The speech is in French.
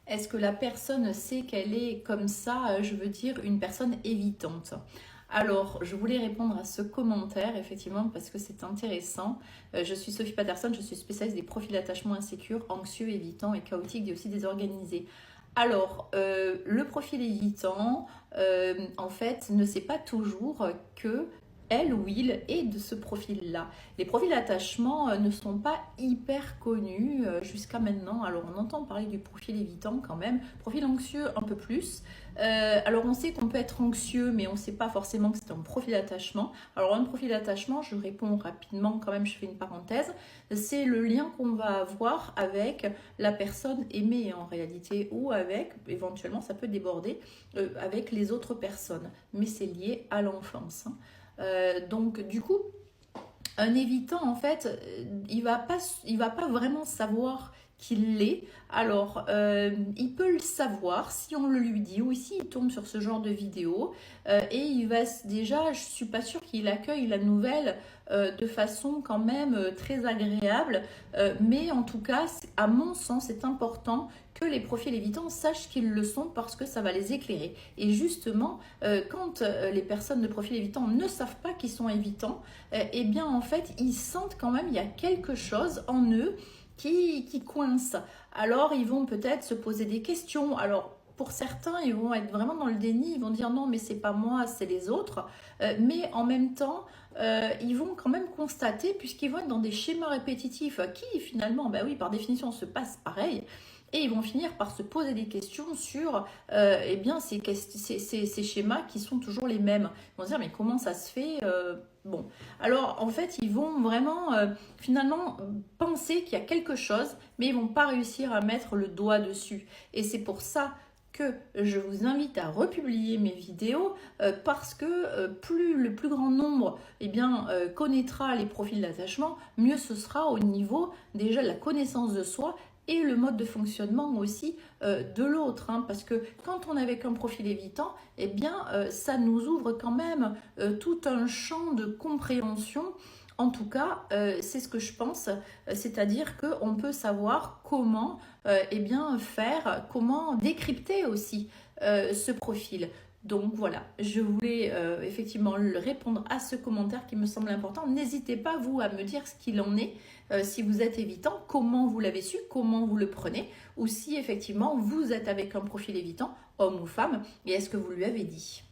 Est-ce que la personne sait qu'elle est comme ça, je veux dire, une personne évitante? Alors, je voulais répondre à ce commentaire, effectivement, parce que c'est intéressant. Je suis Sophie Patterson, je suis spécialiste des profils d'attachement insécures, anxieux, évitants et chaotiques, et aussi désorganisés. Alors, le profil évitant, en fait, ne sait pas toujours que elle ou il est de ce profil-là. Les profils d'attachement ne sont pas hyper connus jusqu'à maintenant. Alors, on entend parler du profil évitant quand même, profil anxieux un peu plus. Alors, on sait qu'on peut être anxieux, mais on ne sait pas forcément que c'est un profil d'attachement. Alors, un profil d'attachement, je réponds rapidement quand même, je fais une parenthèse, c'est le lien qu'on va avoir avec la personne aimée en réalité, ou avec, éventuellement, ça peut déborder avec les autres personnes, mais c'est lié à l'enfance, hein. Donc, du coup, un évitant, en fait, il va pas vraiment savoir qu'il l'est. Alors, il peut le savoir si on le lui dit ou si il tombe sur ce genre de vidéo. Et il va déjà, je suis pas sûre qu'il accueille la nouvelle de façon quand même très agréable. Mais en tout cas, à mon sens, c'est important que les profils évitants sachent qu'ils le sont parce que ça va les éclairer. Et justement, quand les personnes de profil évitant ne savent pas qu'ils sont évitants, eh bien en fait, ils sentent quand même il y a quelque chose en eux qui coince. Alors, ils vont peut-être se poser des questions. Alors, pour certains, ils vont être vraiment dans le déni, ils vont dire non, mais c'est pas moi, c'est les autres. Mais en même temps, ils vont quand même constater, puisqu'ils vont être dans des schémas répétitifs qui finalement, bah oui, par définition, se passent pareil. Et ils vont finir par se poser des questions sur eh bien, ces schémas qui sont toujours les mêmes. Ils vont se dire, mais comment ça se fait Bon, alors en fait, ils vont vraiment finalement penser qu'il y a quelque chose, mais ils vont pas réussir à mettre le doigt dessus. Et c'est pour ça que je vous invite à republier mes vidéos parce que plus le plus grand nombre eh bien, connaîtra les profils d'attachement, mieux ce sera au niveau déjà de la connaissance de soi et le mode de fonctionnement aussi de l'autre, hein, parce que quand on est avec un profil évitant, eh bien, ça nous ouvre quand même tout un champ de compréhension. En tout cas, c'est ce que je pense, c'est-à-dire qu'on peut savoir comment eh bien, faire, comment décrypter aussi ce profil. Donc voilà, je voulais effectivement répondre à ce commentaire qui me semble important. N'hésitez pas, vous, à me dire ce qu'il en est, si vous êtes évitant, comment vous l'avez su, comment vous le prenez, ou si effectivement vous êtes avec un profil évitant, homme ou femme, et est-ce que vous lui avez dit.